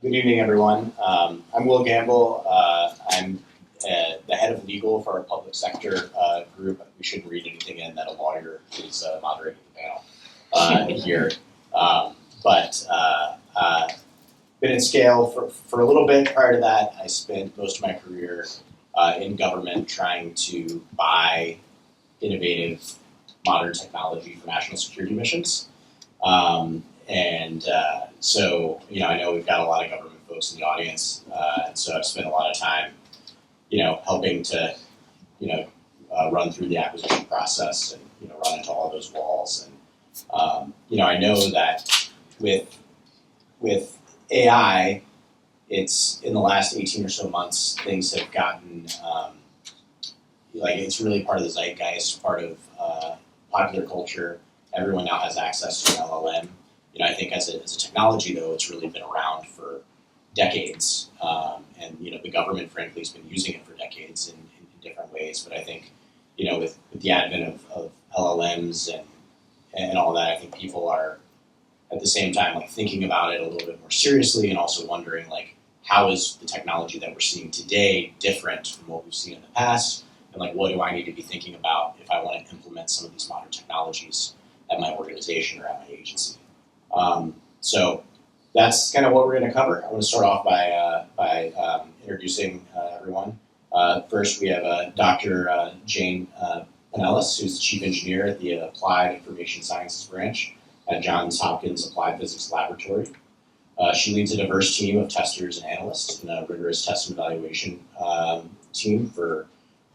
Good evening, everyone. I'm Will Gamble. I'm the head of legal for our public sector group. We shouldn't read anything in that a lawyer is moderating the panel here. Been in scale for a little bit. Prior to that, I spent most of my career in government trying to buy innovative modern technology for national security missions. So, I know we've got a lot of government folks in the audience, and so I've spent a lot of time, helping to, run through the acquisition process and, run into all those walls. And, I know that with AI, it's in the last 18 or so months, things have gotten, it's really part of the zeitgeist, part of popular culture. Everyone now has access to an LLM. I think as a technology, though, it's really been around for decades. And the government, frankly, has been using it for decades in different ways. But I think, with the advent of LLMs and all that, I think people are, at the same time, thinking about it a little bit more seriously and also wondering, how is the technology that we're seeing today different from what we've seen in the past? And, what do I need to be thinking about if I want to implement some of these modern technologies at my organization or at my agency? So that's kind of what we're going to cover. I want to start off by introducing everyone. First, we have Dr. Jane Pinelis, who's the Chief Engineer at the Applied Information Sciences Branch at Johns Hopkins Applied Physics Laboratory. She leads a diverse team of testers and analysts in a rigorous test and evaluation team for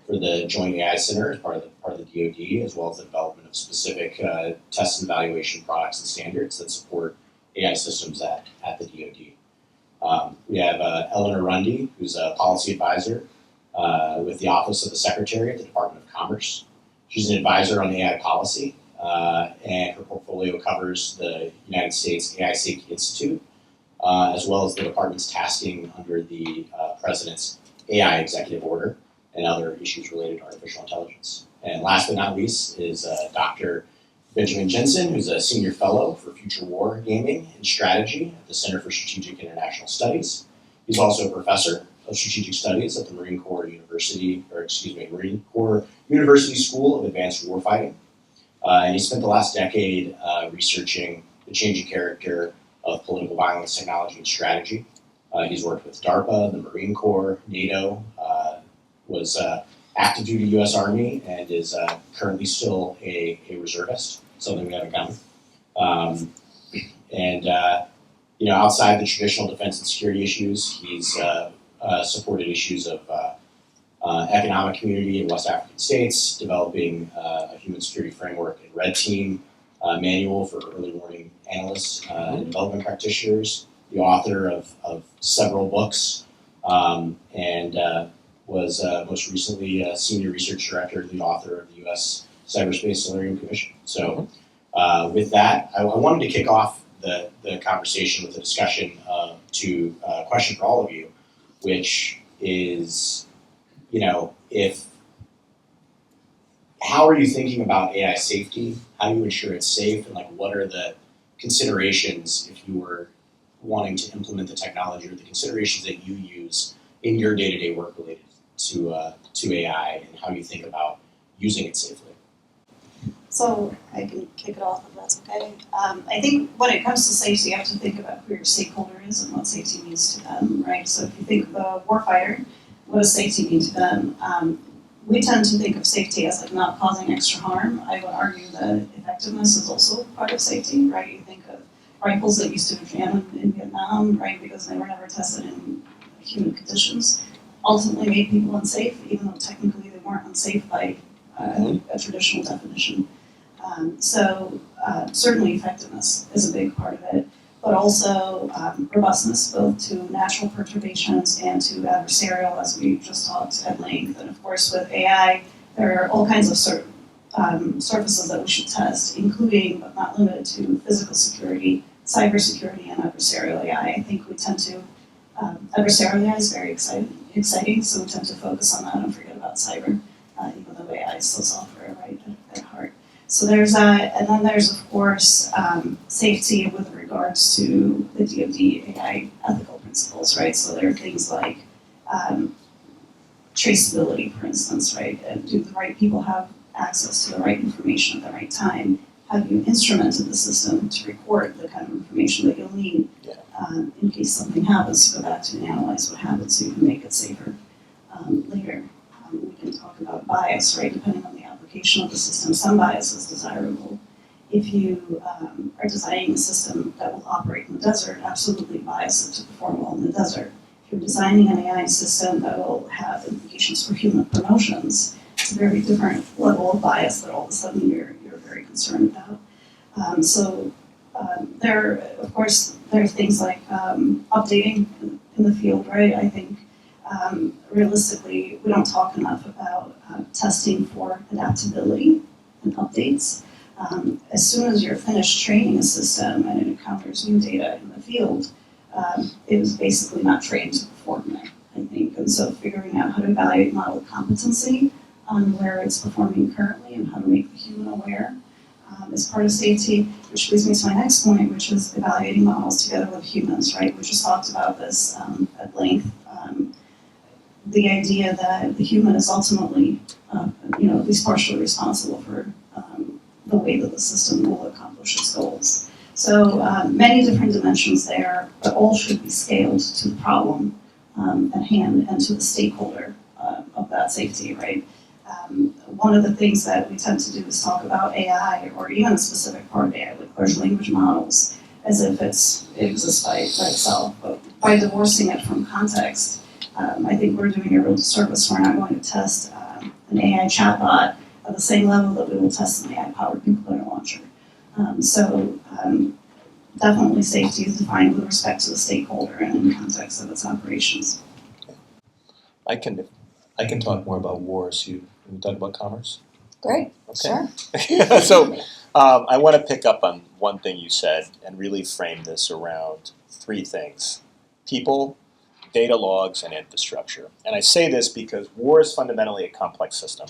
the Joint AI Center as part of the DoD, as well as the development of specific test and evaluation products and standards that support AI systems at the DoD. We have Eleanor Runde, who's a policy advisor with the Office of the Secretary at the Department of Commerce. She's an advisor on AI policy, and her portfolio covers the United States AI Safety Institute, as well as the department's tasking under the President's AI Executive Order and other issues related to artificial intelligence. And last but not least is Dr. Benjamin Jensen, who's a senior fellow for future war gaming and strategy at the Center for Strategic International Studies. He's also a professor of strategic studies at the Marine Corps University School of Advanced Warfighting. And he spent the last decade researching the changing character of political violence, technology, and strategy. He's worked with DARPA, the Marine Corps, NATO, was active duty U.S. Army, and is currently still a reservist, something we have in common. Outside the traditional defense and security issues, he's supported issues of economic community in West African states, developing a human security framework and red team manual for early warning analysts and development practitioners, the author of several books, was most recently a senior research director and the author of the U.S. Cyberspace Solarium Commission. So with that, I wanted to kick off the conversation with a discussion to a question for all of you, which is, how are you thinking about AI safety? How do you ensure it's safe? And what are the considerations if you were wanting to implement the technology, or the considerations that you use in your day-to-day work related to AI, and how you think about using it safely? So I can kick it off if that's okay. I think when it comes to safety, you have to think about who your stakeholder is and what safety means to them, right? So if you think of a warfighter, what does safety mean to them? We tend to think of safety as not causing extra harm. I would argue that effectiveness is also part of safety, right? You think of rifles that used to jam in Vietnam, right, because they were never tested in human conditions, ultimately made people unsafe, even though technically they weren't unsafe by a traditional definition. Certainly effectiveness is a big part of it, but also robustness, both to natural perturbations and to adversarial, as we just talked at length. And of course, with AI, there are all kinds of surfaces that we should test, including but not limited to physical security, cybersecurity, and adversarial AI. I think we tend to adversarial AI is very exciting, so we tend to focus on that and forget about cyber, even though AI is still software, right, at heart. So there's that, and then there's, of course, safety with regards to the DoD AI ethical principles, right? So there are things like traceability, for instance, right? Do the right people have access to the right information at the right time? Have you instrumented the system to record the kind of information that you'll need in case something happens, to go back to and analyze what happened so you can make it safer later? We can talk about bias, right? Depending on the application of the system, some bias is desirable. If you are designing a system that will operate in the desert, absolutely bias it to perform well in the desert. If you're designing an AI system that will have implications for human promotions, it's a very different level of bias that all of a sudden you're very concerned about. Of course, there are things like updating in the field, right? I think realistically, we don't talk enough about testing for adaptability and updates. As soon as you're finished training a system and it encounters new data in the field, it was basically not trained to perform there, I think. And so figuring out how to evaluate model competency on where it's performing currently and how to make the human aware is part of safety, which leads me to my next point, which is evaluating models together with humans, right? We just talked about this at length. The idea that the human is ultimately, at least partially responsible for the way that the system will accomplish its goals. So many different dimensions there, but all should be scaled to the problem at hand and to the stakeholder of that safety, right? One of the things that we tend to do is talk about AI, or even a specific part of AI, like large language models, as if it exists by itself. But by divorcing it from context, I think we're doing a real disservice. We're not going to test an AI chatbot at the same level that we will test an AI-powered nuclear launcher. Definitely safety is defined with respect to the stakeholder and in context of its operations. I can talk more about wars. You talk about commerce? Great, Okay. sure. So I want to pick up on one thing you said and really frame this around three things: people, data logs, and infrastructure. And I say this because war is fundamentally a complex system.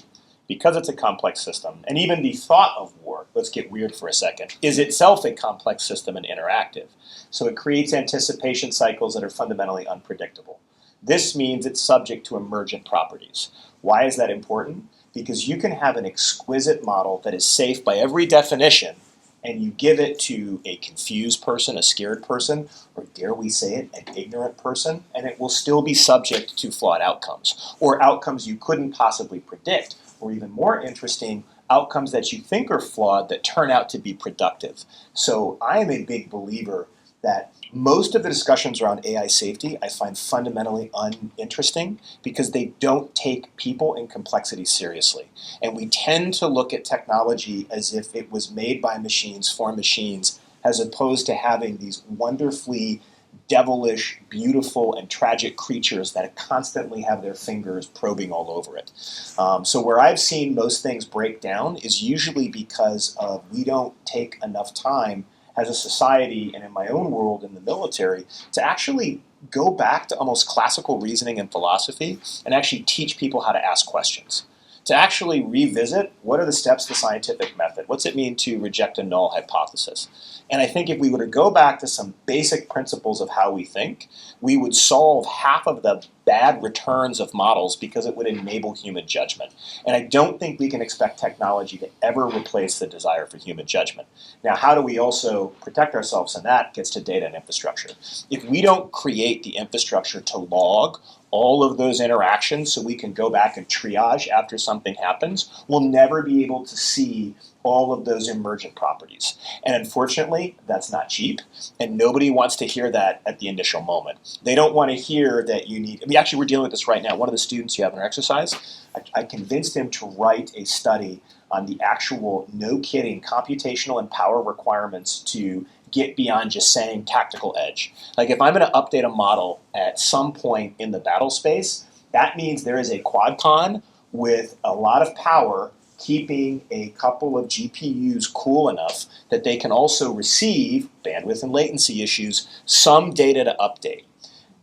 Because it's a complex system, and even the thought of war, let's get weird for a second, is itself a complex system and interactive. So it creates anticipation cycles that are fundamentally unpredictable. This means it's subject to emergent properties. Why is that important? Because you can have an exquisite model that is safe by every definition, and you give it to a confused person, a scared person, or dare we say it, an ignorant person, and it will still be subject to flawed outcomes, or outcomes you couldn't possibly predict, or even more interesting, outcomes that you think are flawed that turn out to be productive. So I am a big believer that most of the discussions around AI safety I find fundamentally uninteresting because they don't take people and complexity seriously. And we tend to look at technology as if it was made by machines for machines, as opposed to having these wonderfully devilish, beautiful, and tragic creatures that constantly have their fingers probing all over it. So where I've seen most things break down is usually because of we don't take enough time as a society, and in my own world in the military, to actually go back to almost classical reasoning and philosophy and actually teach people how to ask questions. To actually revisit what are the steps of the scientific method? What's it mean to reject a null hypothesis? And I think if we were to go back to some basic principles of how we think, we would solve half of the bad returns of models because it would enable human judgment. And I don't think we can expect technology to ever replace the desire for human judgment. Now, how do we also protect ourselves? And that gets to data and infrastructure. If we don't create the infrastructure to log all of those interactions so we can go back and triage after something happens, we'll never be able to see all of those emergent properties. And unfortunately, that's not cheap, and nobody wants to hear that at the initial moment. They don't want to hear that you need, we're dealing with this right now. One of the students you have in our exercise, I convinced him to write a study on the actual, no kidding, computational and power requirements to get beyond just saying tactical edge. Like if I'm going to update a model at some point in the battle space, that means there is a quad-con with a lot of power keeping a couple of GPUs cool enough that they can also receive, bandwidth and latency issues, some data to update.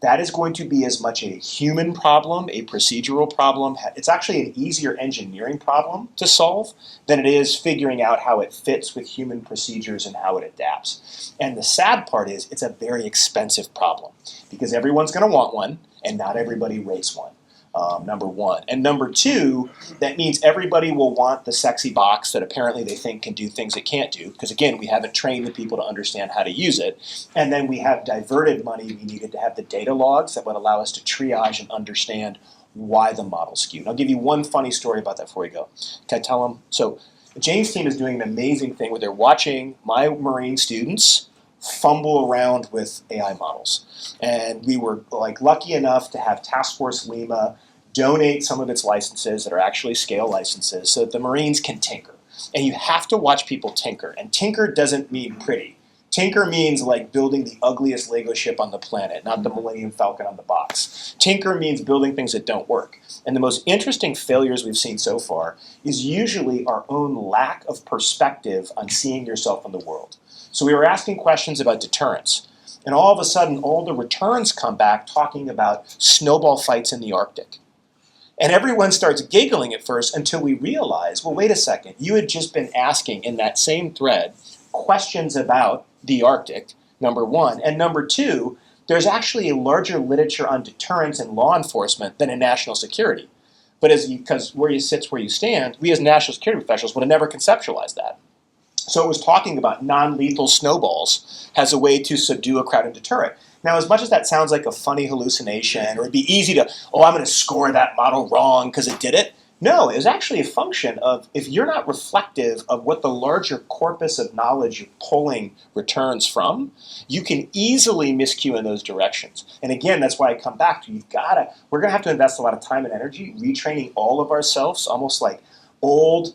that is going to be as much a human problem, a procedural problem. It's actually an easier engineering problem to solve than it is figuring out how it fits with human procedures and how it adapts. And the sad part is it's a very expensive problem because everyone's going to want one and not everybody rates one. Number one. And number two, that means everybody will want the sexy box that apparently they think can do things it can't do, because again, we haven't trained the people to understand how to use it. And then we have diverted money we needed to have the data logs that would allow us to triage and understand why the model skewed. I'll give you one funny story about that before we go. Can I tell them? So Jane's team is doing an amazing thing where they're watching my Marine students fumble around with AI models. And we were lucky enough to have Task Force Lima donate some of its licenses that are actually scale licenses so that the Marines can tinker. And you have to watch people tinker. And tinker doesn't mean pretty. Tinker means like building the ugliest Lego ship on the planet, not the Millennium Falcon on the box. Tinker means building things that don't work. And the most interesting failures we've seen so far is usually our own lack of perspective on seeing yourself in the world. So we were asking questions about deterrence. And all of a sudden, all the returns come back talking about snowball fights in the Arctic. And everyone starts giggling at first until we realize, well, wait a second, you had just been asking in that same thread questions about the Arctic, number one. And number two, there's actually a larger literature on deterrence and law enforcement than in national security. But because where you sit, where you stand, we as national security professionals would have never conceptualized that. So it was talking about non-lethal snowballs as a way to subdue a crowd and deter it. Now, as much as that sounds like a funny hallucination, or it'd be easy to, I'm going to score that model wrong because it did it. No, it was actually a function of if you're not reflective of what the larger corpus of knowledge you're pulling returns from, you can easily miscue in those directions. And again, that's why I come back to we're going to have to invest a lot of time and energy retraining all of ourselves, almost like old,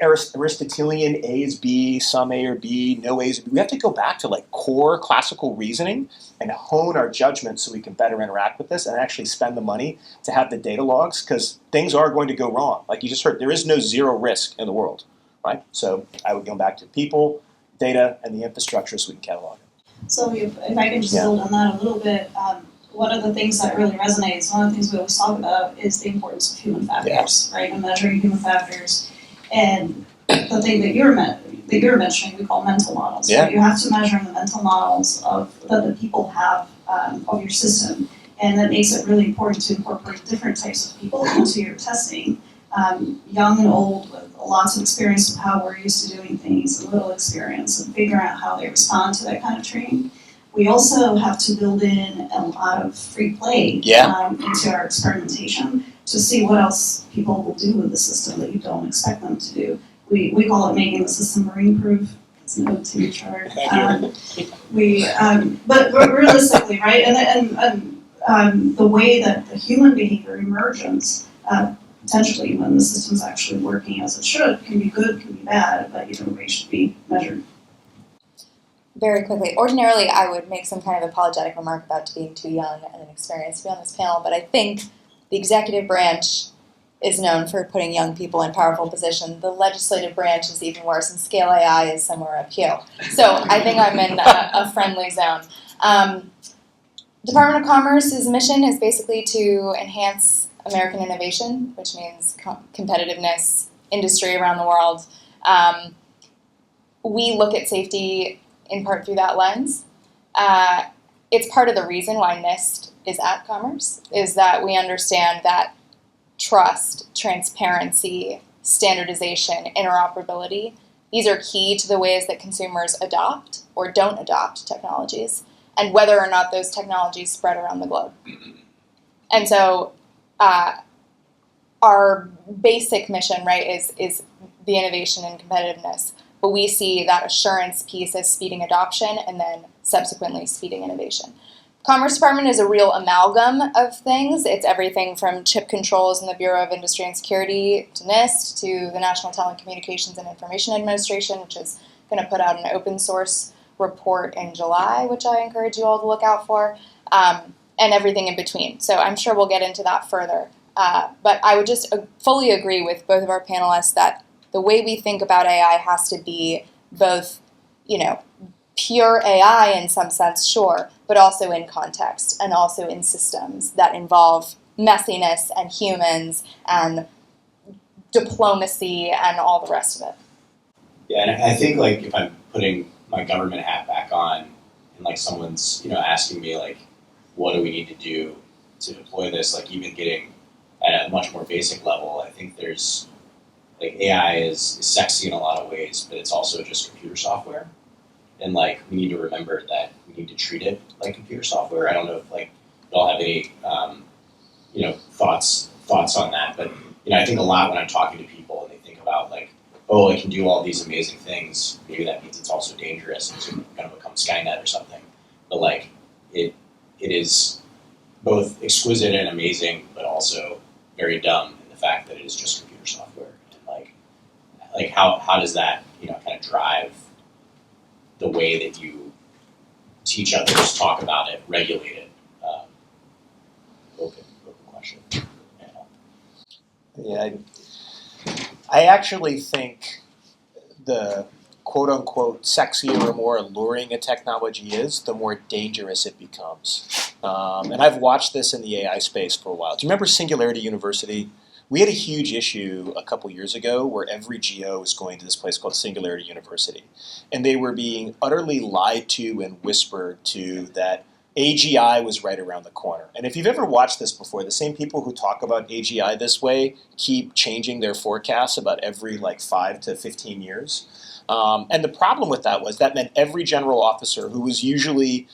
Aristotelian A is B, some A or B, no A is B. We have to go back to core classical reasoning and hone our judgment so we can better interact with this and actually spend the money to have the data logs, because things are going to go wrong. Like you just heard, there is no zero risk in the world, right? So I would go back to people, data, and the infrastructure so we can catalog it. So if I can just build on that a little bit, one of the things that really resonates, one of the things we always talk about is the importance of human factors, right? And measuring human factors. And the thing that you're mentioning, we call mental models. Yeah. So you have to measure the mental models that the people have of your system. And that makes it really important to incorporate different types of people into your testing. Young and old with lots of experience of how we're used to doing things, and little experience, and figuring out how they respond to that kind of training. We also have to build in a lot of free play into our experimentation to see what else people will do with the system that you don't expect them to do. We call it making the system marine-proof. It's an ode to your chart. But realistically, right? And the way that the human behavior emerges, potentially when the system's actually working as it should, can be good, can be bad, but either way should be measured. Very quickly, ordinarily I would make some kind of apologetic remark about being too young and inexperienced to be on this panel, but I think the executive branch is known for putting young people in powerful positions. The legislative branch is even worse, and Scale AI is somewhere up here. So I think I'm in a friendly zone. Department of Commerce's mission is basically to enhance American innovation, which means competitiveness, industry around the world. We look at safety in part through that lens. It's part of the reason why NIST is at Commerce, is that we understand that trust, transparency, standardization, interoperability, these are key to the ways that consumers adopt or don't adopt technologies, and whether or not those technologies spread around the globe. And so our basic mission, right, is the innovation and competitiveness. But we see that assurance piece as speeding adoption and then subsequently speeding innovation. Commerce Department is a real amalgam of things. It's everything from chip controls in the Bureau of Industry and Security to NIST to the National Telecommunications and Information Administration, which is going to put out an open source report in July, which I encourage you all to look out for, and everything in between. So I'm sure we'll get into that further. But I would just fully agree with both of our panelists that the way we think about AI has to be both, pure AI in some sense, sure, but also in context and also in systems that involve messiness and humans and diplomacy and all the rest of it. Yeah, and I think like if I'm putting my government hat back on and like someone's, asking me like, what do we need to do to deploy this, like even getting at a much more basic level, I think there's like AI is sexy in a lot of ways, but it's also just computer software. And like we need to remember that we need to treat it like computer software. I don't know if like you all have any thoughts on that, but I think a lot when I'm talking to people and they think about like, oh, it can do all these amazing things. Maybe that means it's also dangerous and it's going to become Skynet or something. But like it is both exquisite and amazing, but also very dumb in the fact that it is just computer software. And like how does that kind of drive the way that you teach others, talk about it, regulate it? Open question. Yeah, I actually think the quote-unquote sexier or more alluring a technology is, the more dangerous it becomes. And I've watched this in the AI space for a while. Do you remember Singularity University? We had a huge issue a couple years ago where every GO was going to this place called Singularity University. And they were being utterly lied to and whispered to that AGI was right around the corner. And if you've ever watched this before, the same people who talk about AGI this way keep changing their forecasts about every 5 to 15 years. And the problem with that was that meant every general officer who was usually,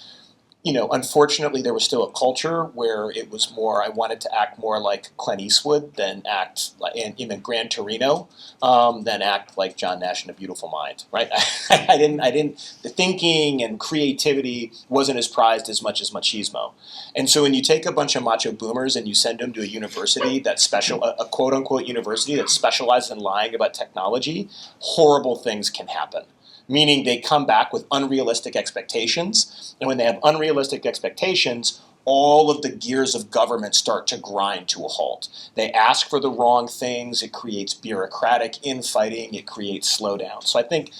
unfortunately there was still a culture where it was more, I wanted to act more like Clint Eastwood than act like in Gran Torino, than act like John Nash in A Beautiful Mind, right? I didn't, the thinking and creativity wasn't as prized as much as machismo. And so when you take a bunch of macho boomers and you send them to a university that's a quote unquote university that specializes in lying about technology, horrible things can happen. Meaning they come back with unrealistic expectations, and when they have unrealistic expectations, all of the gears of government start to grind to a halt. They ask for the wrong things, it creates bureaucratic infighting, it creates slowdown. So I think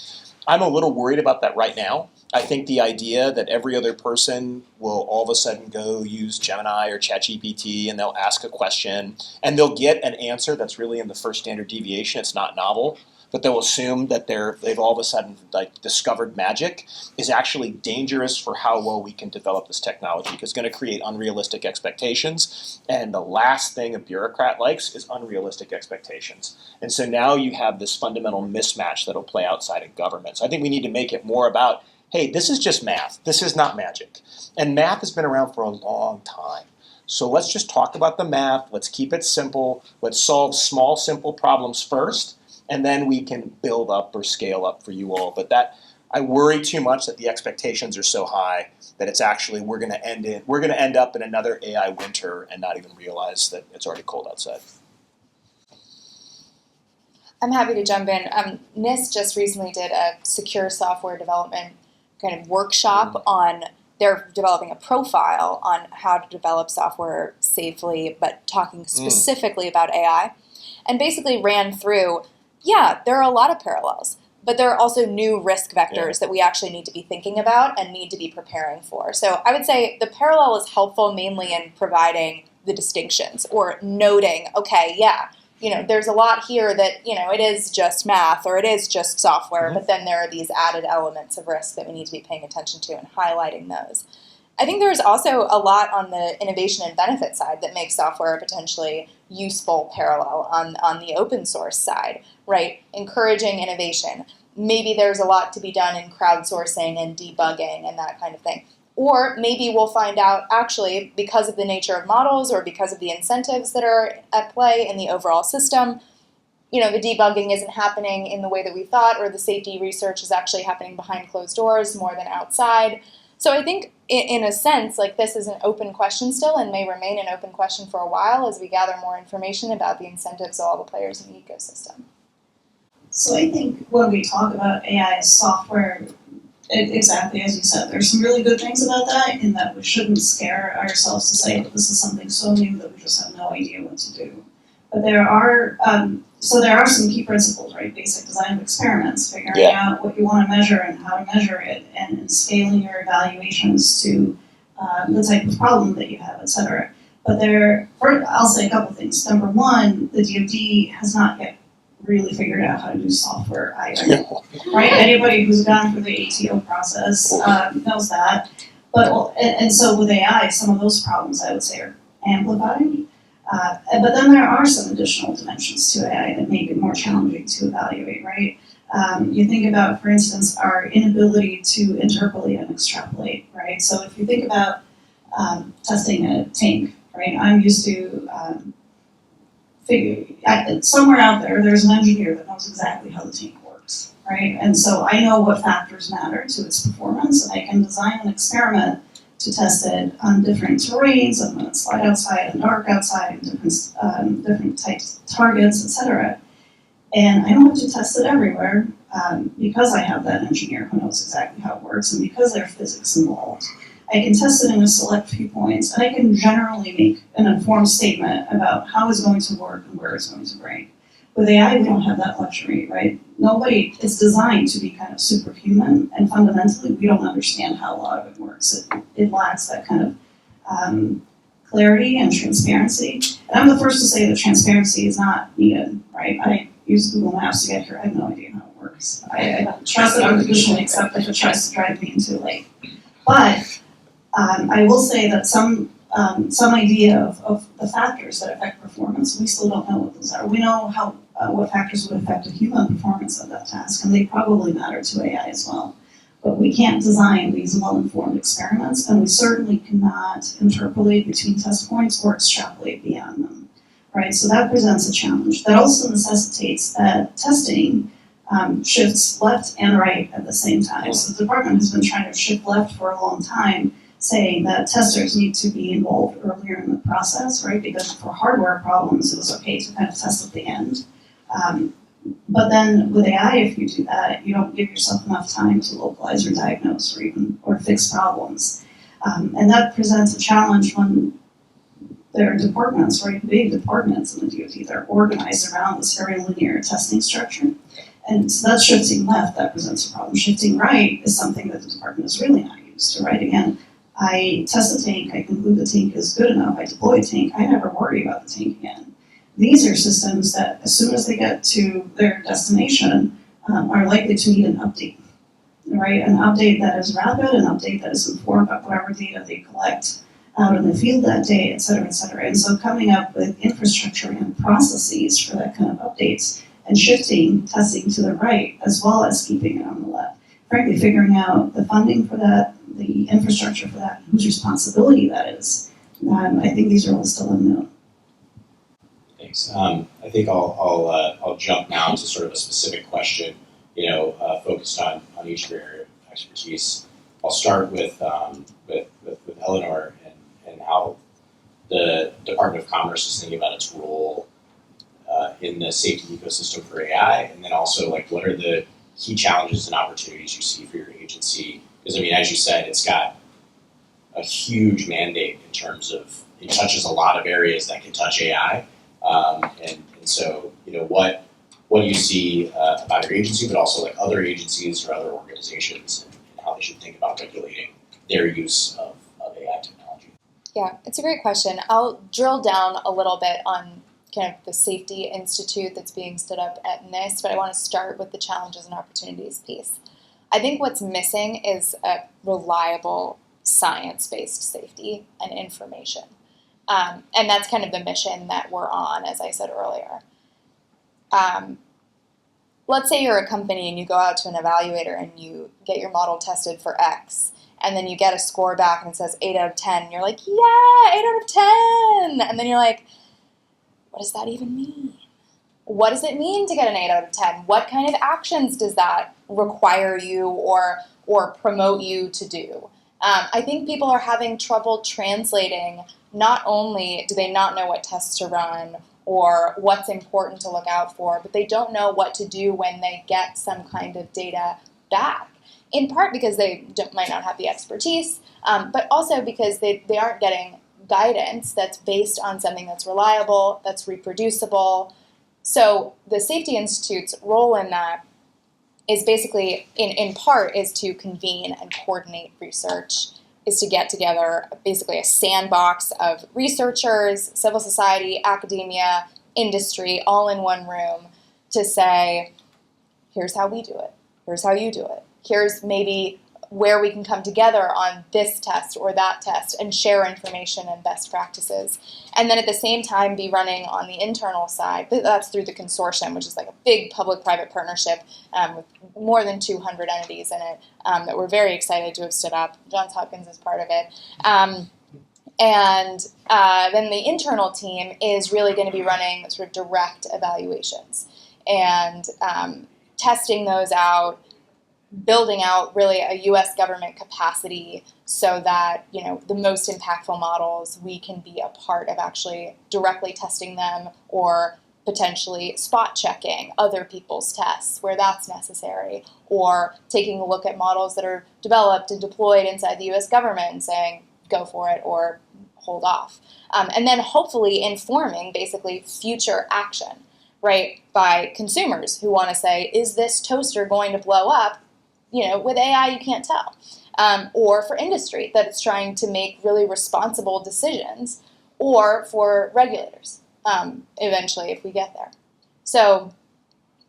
I'm a little worried about that right now. I think the idea that every other person will all of a sudden go use Gemini or ChatGPT and they'll ask a question and they'll get an answer that's really in the first standard deviation, it's not novel, but they'll assume that they've all of a sudden discovered magic, is actually dangerous for how well we can develop this technology, because it's going to create unrealistic expectations. And the last thing a bureaucrat likes is unrealistic expectations. And so now you have this fundamental mismatch that'll play outside of government. So I think we need to make it more about, hey, this is just math. This is not magic. And math has been around for a long time. So let's just talk about the math. Let's keep it simple. Let's solve small, simple problems first. And then we can build up or scale up for you all. But that, I worry too much that the expectations are so high that it's actually we're going to end up in another AI winter and not even realize that it's already cold outside. I'm happy to jump in. NIST just recently did a secure software development kind of workshop on, they're developing a profile on how to develop software safely, but talking specifically about AI, and basically ran through, yeah, there are a lot of parallels, but there are also new risk vectors that we actually need to be thinking about and need to be preparing for. So I would say the parallel is helpful mainly in providing the distinctions or noting, okay, yeah, there's a lot here that, it is just math or it is just software, but then there are these added elements of risk that we need to be paying attention to and highlighting those. I think there's also a lot on the innovation and benefit side that makes software a potentially useful parallel on the open source side, right? Encouraging innovation. Maybe there's a lot to be done in crowdsourcing and debugging and that kind of thing. Or maybe we'll find out actually because of the nature of models or because of the incentives that are at play in the overall system, the debugging isn't happening in the way that we thought, or the safety research is actually happening behind closed doors more than outside. So I think in a sense, this is an open question still and may remain an open question for a while as we gather more information about the incentives of all the players in the ecosystem. So I think when we talk about AI as software, exactly as you said, there's some really good things about that in that we shouldn't scare ourselves to say that this is something so new that we just have no idea what to do. But there are some key principles, right? Basic design of experiments, figuring out what you want to measure and how to measure it, and scaling your evaluations to the type of problem that you have, et cetera. But I'll say a couple things. Number one, the DoD has not yet really figured out how to do software either, right? Anybody who's gone through the ATO process knows that. But and so with AI, some of those problems I would say are amplified. But then there are some additional dimensions to AI that make it more challenging to evaluate, right? You think about, for instance, our inability to interpolate and extrapolate, right? So if you think about testing a tank, right? I'm used to somewhere out there's an engineer that knows exactly how the tank works, right? And so I know what factors matter to its performance, and I can design an experiment to test it on different terrains, and when it's light outside and dark outside, and different types of targets, etc. And I don't have to test it everywhere because I have that engineer who knows exactly how it works, and because there's physics involved. I can test it in a select few points, and I can generally make an informed statement about how it's going to work and where it's going to break. With AI, we don't have that luxury, right? It's designed to be kind of superhuman, and fundamentally, we don't understand how a lot of it works. It lacks that kind of clarity and transparency. And I'm the first to say that transparency is not needed, right? I use Google Maps to get here. I have no idea how it works. I trust it unconditionally, except if it tries to drive me into a lake. But I will say that some idea of the factors that affect performance, we still don't know what those are. We know what factors would affect a human performance of that task, and they probably matter to AI as well. But we can't design these well-informed experiments, and we certainly cannot interpolate between test points or extrapolate beyond them, right? So that presents a challenge. That also necessitates that testing shifts left and right at the same time. So the department has been trying to shift left for a long time, saying that testers need to be involved earlier in the process, right? Because for hardware problems, it was okay to kind of test at the end. But then with AI, if you do that, you don't give yourself enough time to localize or diagnose or fix problems. And that presents a challenge when there are departments, right? Big departments in the DoD that are organized around this very linear testing structure. And so that's shifting left, that presents a problem. Shifting right is something that the department is really not used to, right? Again, I test a tank, I conclude the tank is good enough, I deploy a tank, I never worry about the tank again. These are systems that, as soon as they get to their destination, are likely to need an update, right? An update that is rapid, an update that is informed by whatever data they collect out in the field that day, et cetera, et cetera. And so coming up with infrastructure and processes for that kind of updates and shifting testing to the right, as well as keeping it on the left. Frankly, figuring out the funding for that, the infrastructure for that, whose responsibility that is. I think these are all still unknown. Thanks. I think I'll jump now to sort of a specific question, focused on each of your area of expertise. I'll start with Eleanor and how the Department of Commerce is thinking about its role in the safety ecosystem for AI, and then also what are the key challenges and opportunities you see for your agency? Because as you said, it's got a huge mandate in terms of it touches a lot of areas that can touch AI. And so, what do you see about your agency, but also other agencies or other organizations and how they should think about regulating their use of AI technology? Yeah, it's a great question. I'll drill down a little bit on kind of the Safety Institute that's being stood up at NIST, but I want to start with the challenges and opportunities piece. I think what's missing is a reliable science-based safety and information. And that's kind of the mission that we're on, as I said earlier. Let's say you're a company and you go out to an evaluator and you get your model tested for X, and then you get a score back and it says 8 out of 10. And you're like, yeah, 8 out of 10. And then you're like, what does that even mean? What does it mean to get an 8 out of 10? What kind of actions does that require you or promote you to do? I think people are having trouble translating. Not only do they not know what tests to run or what's important to look out for, but they don't know what to do when they get some kind of data back. In part because they might not have the expertise, but also because they aren't getting guidance that's based on something that's reliable, that's reproducible. So the Safety Institute's role in that is basically, in part, is to convene and coordinate research is to get together basically a sandbox of researchers, civil society, academia, industry, all in one room to say, here's how we do it, here's how you do it, here's maybe where we can come together on this test or that test and share information and best practices. And then at the same time be running on the internal side. That's through the consortium, which is like a big public-private partnership with more than 200 entities in it that we're very excited to have stood up. Johns Hopkins is part of it. And then the internal team is really going to be running sort of direct evaluations and testing those out, building out really a U.S. government capacity so that, you know, the most impactful models, we can be a part of actually directly testing them or potentially spot checking other people's tests where that's necessary, or taking a look at models that are developed and deployed inside the U.S. government and saying, go for it or hold off. And then hopefully informing basically future action, right, by consumers who want to say, is this toaster going to blow up? You know, with AI, you can't tell. Or for industry, that it's trying to make really responsible decisions, or for regulators, eventually, if we get there. So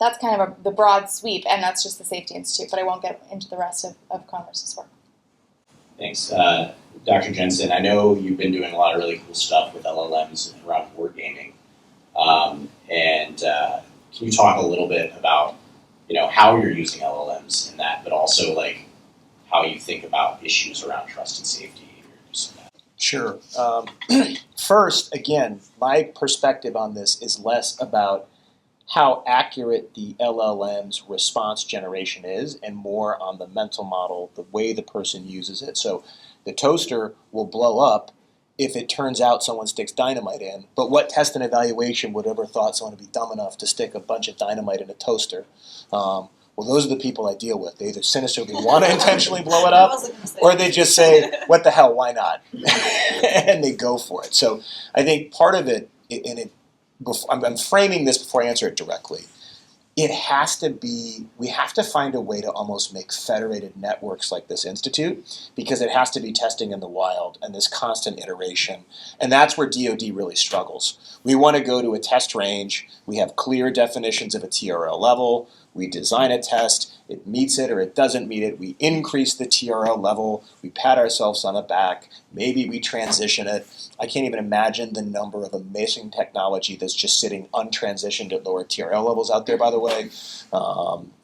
that's kind of the broad sweep, and that's just the Safety Institute, but I won't get into the rest of Commerce's work. Thanks. Dr. Jensen, I know you've been doing a lot of really cool stuff with LLMs around wargaming. And can you talk a little bit about, you know, how you're using LLMs in that, but also like how you think about issues around trust and safety in your use of that? Sure. First, again, my perspective on this is less about how accurate the LLM's response generation is and more on the mental model, the way the person uses it. So the toaster will blow up if it turns out someone sticks dynamite in, but what test and evaluation would ever thought someone would be dumb enough to stick a bunch of dynamite in a toaster? Well, those are the people I deal with. They either sinisterly want to intentionally blow it up, or they just say, what the hell, why not? And they go for it. So I think part of it, I'm framing this before I answer it directly. It has to be, we have to find a way to almost make federated networks like this institute, because it has to be testing in the wild and this constant iteration. And that's where DoD really struggles. We want to go to a test range. We have clear definitions of a TRL level. We design a test. It meets it or it doesn't meet it. We increase the TRL level. We pat ourselves on the back. Maybe we transition it. I can't even imagine the number of amazing technology that's just sitting untransitioned at lower TRL levels out there, by the way.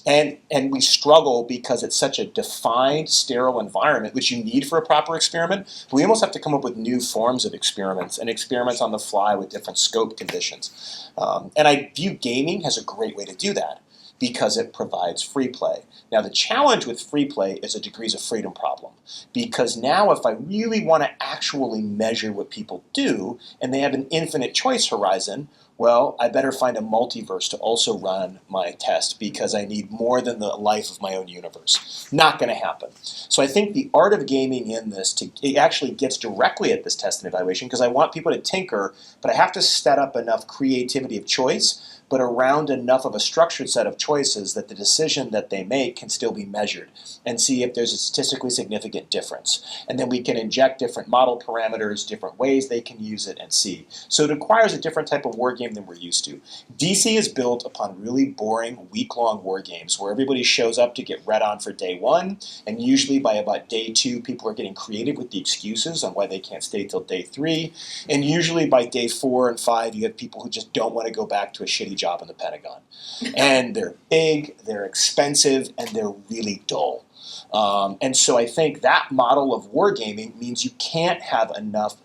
And we struggle because it's such a defined, sterile environment, which you need for a proper experiment. But we almost have to come up with new forms of experiments and experiments on the fly with different scope conditions. And I view gaming as a great way to do that, because it provides free play. Now, the challenge with free play is a degrees of freedom problem, because now if I really want to actually measure what people do and they have an infinite choice horizon, well, I better find a multiverse to also run my test, because I need more than the life of my own universe. Not going to happen. So I think the art of gaming in this, it actually gets directly at this test and evaluation, because I want people to tinker, but I have to set up enough creativity of choice, but around enough of a structured set of choices that the decision that they make can still be measured, and see if there's a statistically significant difference. And then we can inject different model parameters, different ways they can use it, and see. So it requires a different type of war game than we're used to. DC is built upon really boring, week-long war games where everybody shows up to get read on for day one, and usually by about day two, people are getting creative with the excuses on why they can't stay till day three. And usually by day 4 and 5, you have people who just don't want to go back to a shitty job in the Pentagon. And they're big, they're expensive, and they're really dull. And so I think that model of wargaming means you can't have enough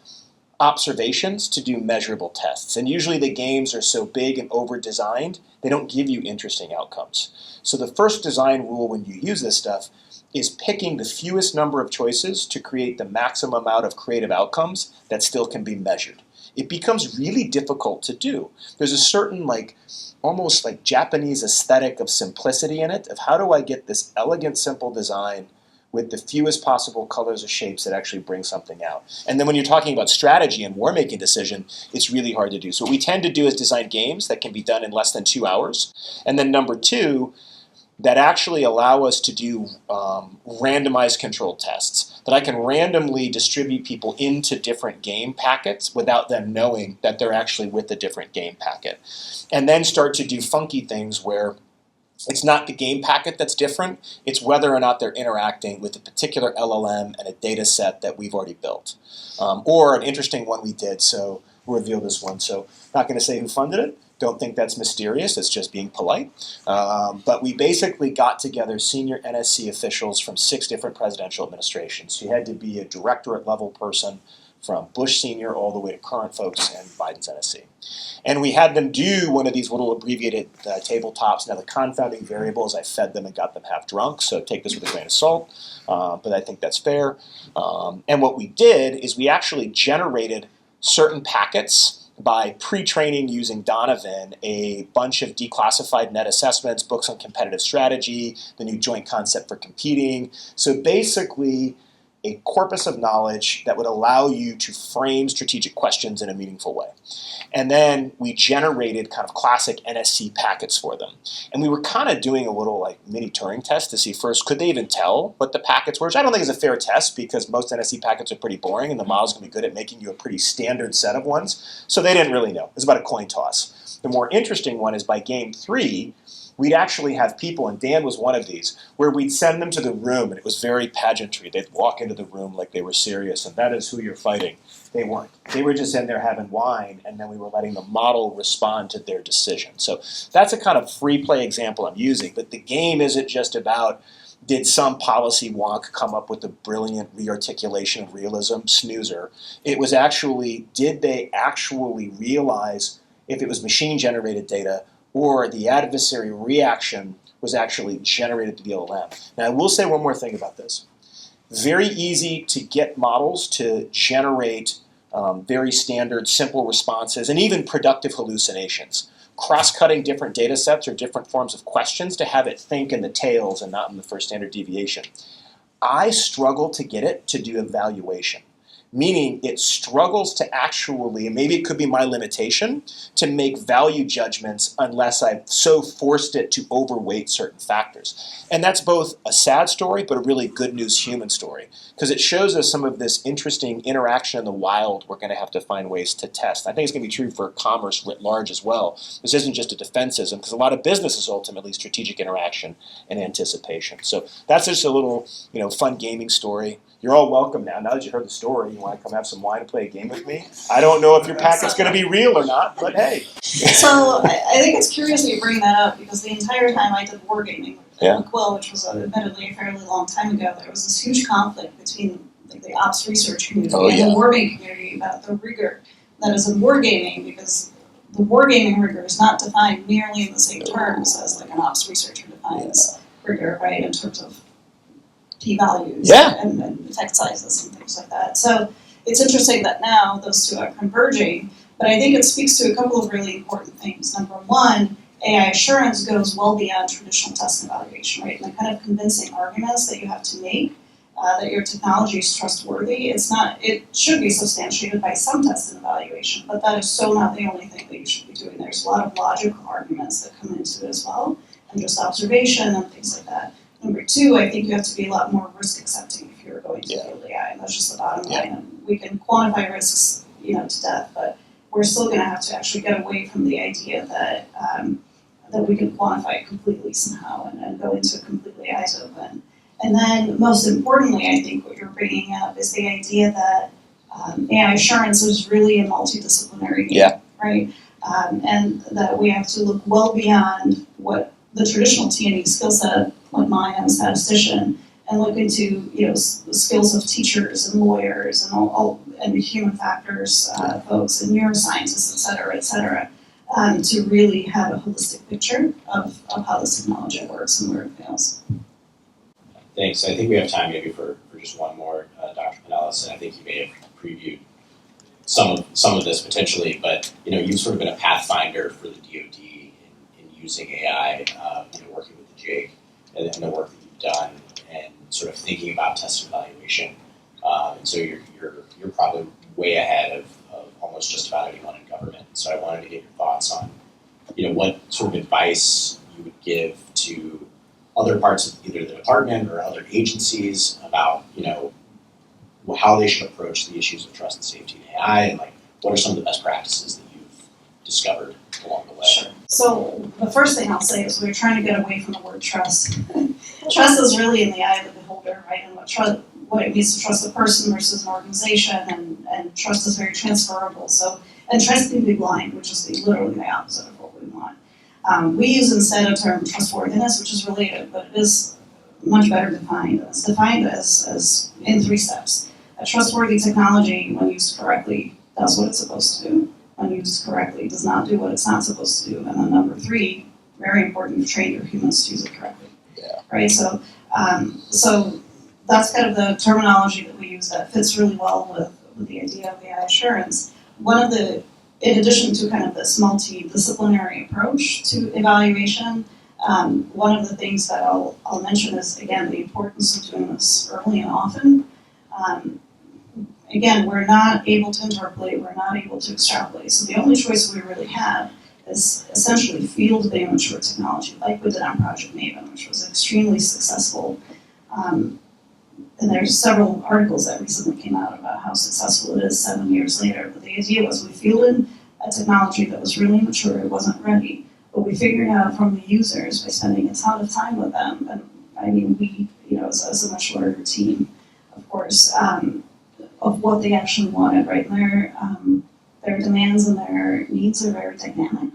observations to do measurable tests. And usually the games are so big and over-designed, they don't give you interesting outcomes. So the first design rule when you use this stuff is picking the fewest number of choices to create the maximum amount of creative outcomes that still can be measured. It becomes really difficult to do. There's a certain almost like Japanese aesthetic of simplicity in it, of how do I get this elegant, simple design with the fewest possible colors or shapes that actually bring something out. And then when you're talking about strategy and war-making decision, it's really hard to do. So what we tend to do is design games that can be done in less than 2 hours. And then number 2, that actually allow us to do randomized controlled tests. that I can randomly distribute people into different game packets without them knowing that they're actually with a different game packet. And then start to do funky things where it's not the game packet that's different, it's whether or not they're interacting with a particular LLM and a data set that we've already built. Or an interesting one we did, so we'll reveal this one. So not going to say who funded it. Don't think that's mysterious, it's just being polite. But we basically got together senior NSC officials from 6 different presidential administrations. You had to be a directorate level person from Bush Senior all the way to current folks in Biden's NSC. And we had them do one of these little abbreviated tabletops. Now the confounding variables, I fed them and got them half drunk, so take this with a grain of salt, but I think that's fair. And what we did is we actually generated certain packets by pre-training using Donovan a bunch of declassified net assessments, books on competitive strategy, the new joint concept for competing. So basically a corpus of knowledge that would allow you to frame strategic questions in a meaningful way. And then we generated kind of classic NSC packets for them. And we were kind of doing a little like mini Turing test to see first, could they even tell what the packets were? Which I don't think is a fair test because most NSC packets are pretty boring and the model's gonna be good at making you a pretty standard set of ones. So they didn't really know. It was about a coin toss. The more interesting one is by game 3, we'd actually have people, and Dan was one of these, where we'd send them to the room, and it was very pageantry. They'd walk into the room like they were serious, and that is who you're fighting. They weren't. They were just in there having wine, and then we were letting the model respond to their decision. So that's a kind of free play example I'm using, but the game isn't just about did some policy wonk come up with a brilliant rearticulation of realism, snoozer. It was actually, did they actually realize if it was machine-generated data or the adversary reaction was actually generated to the LLM. Now, I will say one more thing about this. Very easy to get models to generate very standard, simple responses, and even productive hallucinations. Cross-cutting different data sets or different forms of questions to have it think in the tails and not in the first standard deviation. I struggle to get it to do evaluation. Meaning it struggles to actually, and maybe it could be my limitation, to make value judgments unless I've so forced it to overweight certain factors. And that's both a sad story, but a really good news human story. Because it shows us some of this interesting interaction in the wild we're going to have to find ways to test. I think it's going to be true for commerce writ large as well. This isn't just a defensism, because a lot of business is ultimately strategic interaction and anticipation. So that's just a little, fun gaming story. You're all welcome now. Now that you heard the story, you want to come have some wine and play a game with me? I don't know if your packet's going to be real or not, but hey. So I think it's curious that you bring that up because the entire time I did wargaming with Quill, which was admittedly a fairly long time ago, there was this huge conflict between the ops research community and the wargaming community about the rigor that is in wargaming, because the wargaming rigor is not defined nearly in the same terms as like an ops researcher defines rigor, right, in terms of p-values and effect sizes and things like that. So it's interesting that now those two are converging, but I think it speaks to a couple of really important things. Number one, AI assurance goes well beyond traditional test and evaluation, right? And the kind of convincing arguments that you have to make that your technology is trustworthy, it should be substantiated by some test and evaluation, but that is so not the only thing that you should be doing. There's a lot of logical arguments that come into it as well, and just observation and things like that. Number two, I think you have to be a lot more risk accepting if you're going to field AI, and that's just the bottom line. And we can quantify risks, to death, but we're still going to have to actually get away from the idea that that we can quantify it completely somehow and go into a completely eyes open. And then, most importantly, I think what you're bringing up is the idea that AI assurance is really a multidisciplinary game, right? And that we have to look well beyond what the traditional T&E skill set, like mine as a statistician, and look into the skills of teachers and lawyers and all and human factors folks and neuroscientists, et cetera, to really have a holistic picture of how this technology works and where it fails. Thanks. I think we have time maybe for just one more, Dr. Pinelis, and I think you may have previewed some of this potentially, but you've sort of been a pathfinder for the DoD in using AI, working with the JIG and the work that you've done, and sort of thinking about test and evaluation. And so you're probably way ahead of almost just about anyone in government. So I wanted to get your thoughts on, what sort of advice you would give to other parts of either the department or other agencies about, how they should approach the issues of trust and safety in AI, and like what are some of the best practices that you've discovered along the way? Sure. So the first thing I'll say is we're trying to get away from the word trust. Trust is really in the eye of the beholder, right? And what it means to trust a person versus an organization, and trust is very transferable. So, and trust can be blind, which is literally the opposite of what we want. We use instead a term trustworthiness, which is related, but it is much better defined. It's defined as in 3 steps. A trustworthy technology, when used correctly, does what it's supposed to do. When used correctly, does not do what it's not supposed to do. And then number 3, very important, you've trained your humans to use it correctly. Yeah. Right? So that's kind of the terminology that we use that fits really well with the idea of AI assurance. In addition to kind of this multidisciplinary approach to evaluation, one of the things that I'll mention is, again, the importance of doing this early and often. Again, we're not able to interpolate, we're not able to extrapolate. So the only choice we really have is essentially field the immature technology, like we did on Project Maven, which was extremely successful. And there's several articles that recently came out about how successful it is 7 years later. But the idea was we fielded a technology that was really mature, it wasn't ready, but we figured out from the users by spending a ton of time with them, and I mean, we, as a much larger team, of course, of what they actually wanted, right? Their demands and their needs are very dynamic,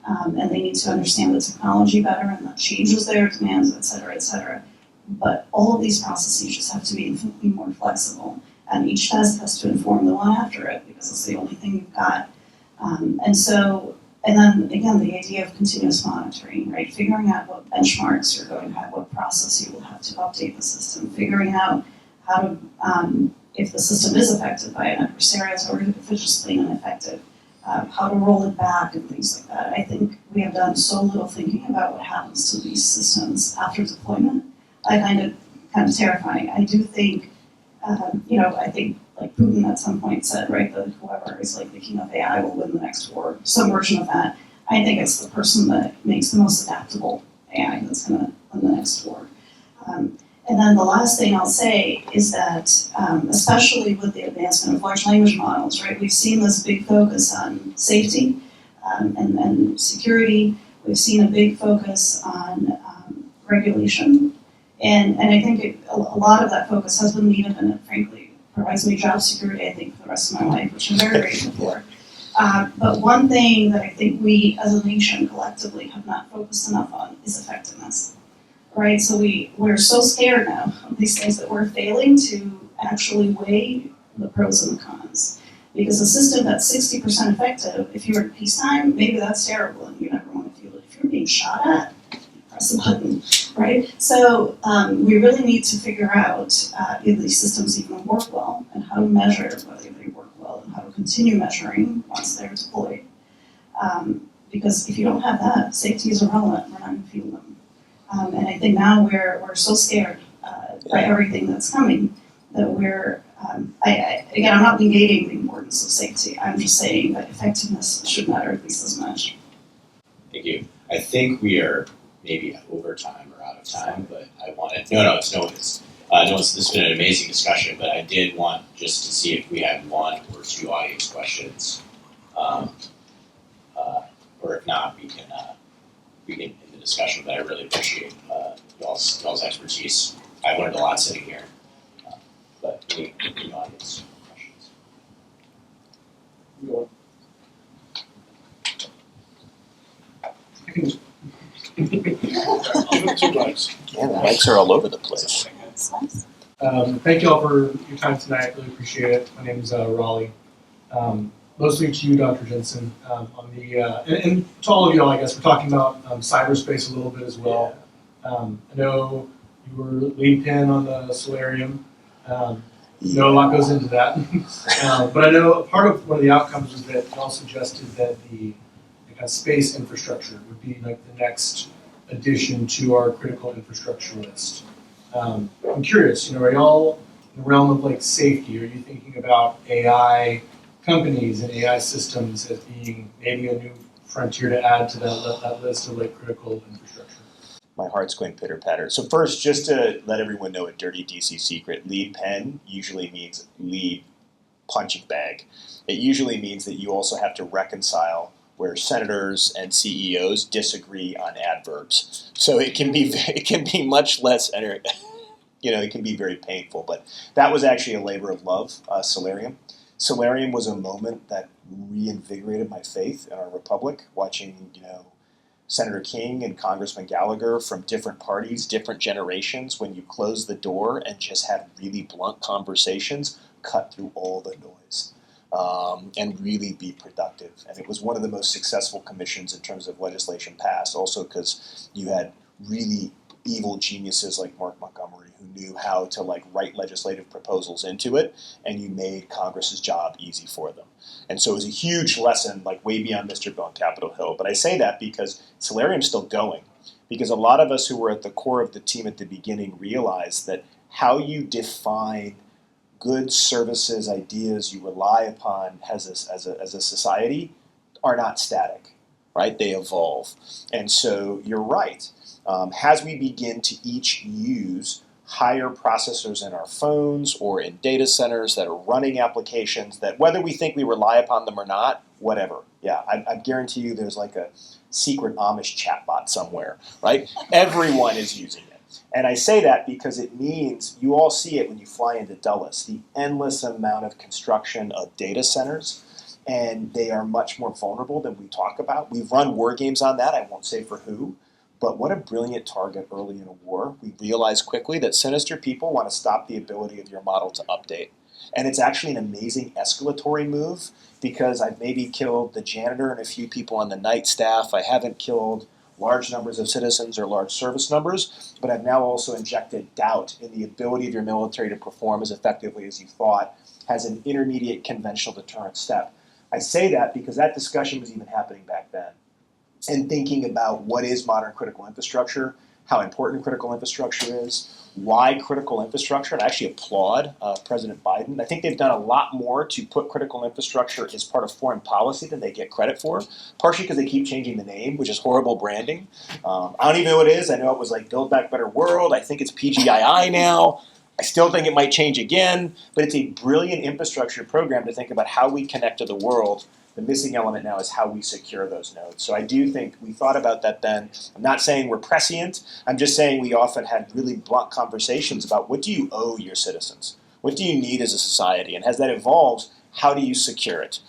and they need to understand the technology better, and that changes their demands, et cetera, et cetera. But all of these processes just have to be infinitely more flexible, and each test has to inform the one after it because it's the only thing you've got. And then again, the idea of continuous monitoring, right? Figuring out what benchmarks you're going to have, what process you will have to update the system, figuring out how to, if the system is affected by an adversary or if it's just plain ineffective, how to roll it back and things like that. I think we have done so little thinking about what happens to these systems after deployment. I find it kind of terrifying. I do think, I think like Putin at some point said, right, that whoever is like the king of AI will win the next war, some version of that. I think it's the person that makes the most adaptable AI that's going to win the next war. And then the last thing I'll say is that, especially with the advancement of large language models, right, we've seen this big focus on safety and security. We've seen a big focus on regulation. And I think a lot of that focus has been needed, and it frankly provides me job security, I think, for the rest of my life, which I'm very grateful for. But one thing that I think we as a nation collectively have not focused enough on is effectiveness, right? So we're so scared now of these things that we're failing to actually weigh the pros and the cons. Because a system that's 60% effective, if you're at peacetime, maybe that's terrible and you never want to feel it. If you're being shot at, press a button, right? So we really need to figure out if these systems even work well and how to measure whether they work well and how to continue measuring once they're deployed. Because if you don't have that, safety is irrelevant, we're not going to feel them. And I think now we're so scared by everything that's coming that we're, again, I'm not negating the importance of safety, I'm just saying that effectiveness should matter at least as much. Thank you. I think we are maybe over time or out of time, but I wanted, this has been an amazing discussion, but I did want just to see if we had 1 or 2 audience questions, or if not, we can end the discussion, but I really appreciate y'all's expertise. I learned a lot sitting here, but any audience questions? I can just give it 2 mics. Yeah, the mics are all over the place. Thank you all for your time tonight. Really appreciate it. My name is Raleigh. Mostly to you, Dr. Jensen. And to all of y'all, I guess we're talking about cyberspace a little bit as well. I know you were lead pin on the Solarium. I know a lot goes into that. But I know part of one of the outcomes was that y'all suggested that the kind of space infrastructure would be like the next addition to our critical infrastructure list. I'm curious, are y'all in the realm of like safety? Are you thinking about AI companies and AI systems as being maybe a new frontier to add to that list of like critical infrastructure? My heart's going pitter-patter. So first, just to let everyone know a dirty DC secret, lead pen usually means lead punching bag. It usually means that you also have to reconcile where senators and CEOs disagree on adverbs. So it can be much less, it can be very painful. But that was actually a labor of love, Solarium. Solarium was a moment that reinvigorated my faith in our republic, watching, Senator King and Congressman Gallagher from different parties, different generations, when you close the door and just have really blunt conversations, cut through all the noise and really be productive. And it was one of the most successful commissions in terms of legislation passed, also because you had really evil geniuses like Mark Montgomery who knew how to write legislative proposals into it, and you made Congress's job easy for them. And so it was a huge lesson, way beyond Mr. Bill on Capitol Hill. But I say that because Solarium's still going, because a lot of us who were at the core of the team at the beginning realized that how you define goods, services, ideas you rely upon as a society are not static, right? They evolve. And so you're right. As we begin to each use higher processors in our phones or in data centers that are running applications that whether we think we rely upon them or not, whatever. Yeah, I guarantee you there's a secret Amish chatbot somewhere, right? Everyone is using it. And I say that because it means you all see it when you fly into Dulles, the endless amount of construction of data centers, and they are much more vulnerable than we talk about. We've run war games on that, I won't say for who. But what a brilliant target early in a war. We realized quickly that sinister people want to stop the ability of your model to update. And it's actually an amazing escalatory move because I've maybe killed the janitor and a few people on the night staff. I haven't killed large numbers of citizens or large service numbers, but I've now also injected doubt in the ability of your military to perform as effectively as you thought as an intermediate conventional deterrent step. I say that because that discussion was even happening back then. And thinking about what is modern critical infrastructure, how important critical infrastructure is, why critical infrastructure, and I actually applaud President Biden. I think they've done a lot more to put critical infrastructure as part of foreign policy than they get credit for, partially because they keep changing the name, which is horrible branding. I don't even know what it is. I know it was Build Back Better World. I think it's PGII now. I still think it might change again, but it's a brilliant infrastructure program to think about how we connect to the world. The missing element now is how we secure those nodes. So I do think we thought about that then. I'm not saying we're prescient. I'm just saying we often had really blunt conversations about what do you owe your citizens? What do you need as a society? And as that evolves, how do you secure it?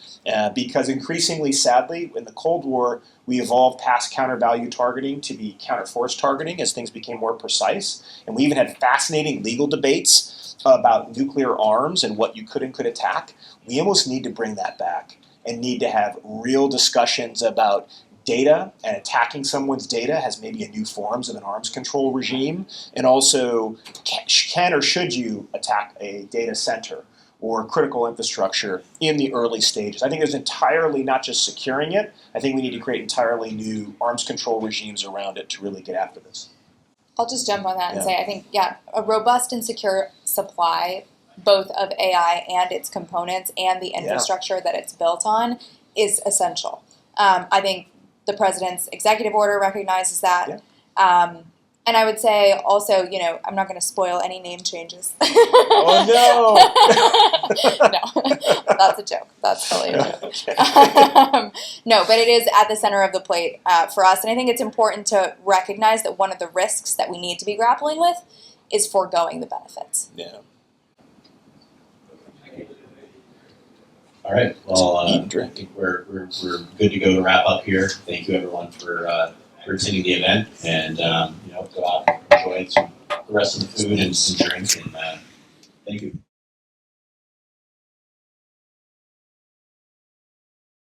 Because increasingly, sadly, in the Cold War, we evolved past counter-value targeting to be counter-force targeting as things became more precise. And we even had fascinating legal debates about nuclear arms and what you could and could attack. We almost need to bring that back and need to have real discussions about data, and attacking someone's data has maybe a new forms of an arms control regime, and also can or should you attack a data center or critical infrastructure in the early stages. I think there's entirely not just securing it, I think we need to create entirely new arms control regimes around it to really get after this. I'll just jump on that and say I think, a robust and secure supply both of AI and its components and the infrastructure that it's built on is essential. I think the president's executive order recognizes that. And I would say also, I'm not going to spoil any name changes. Oh, no! No, that's a joke. That's totally no, but it is at the center of the plate for us. And I think it's important to recognize that one of the risks that we need to be grappling with is foregoing the benefits. Yeah. All right. Well, I think we're good to go to wrap up here. Thank you, everyone, for attending the event, and go out and enjoy the rest of the food and some drink. And thank you.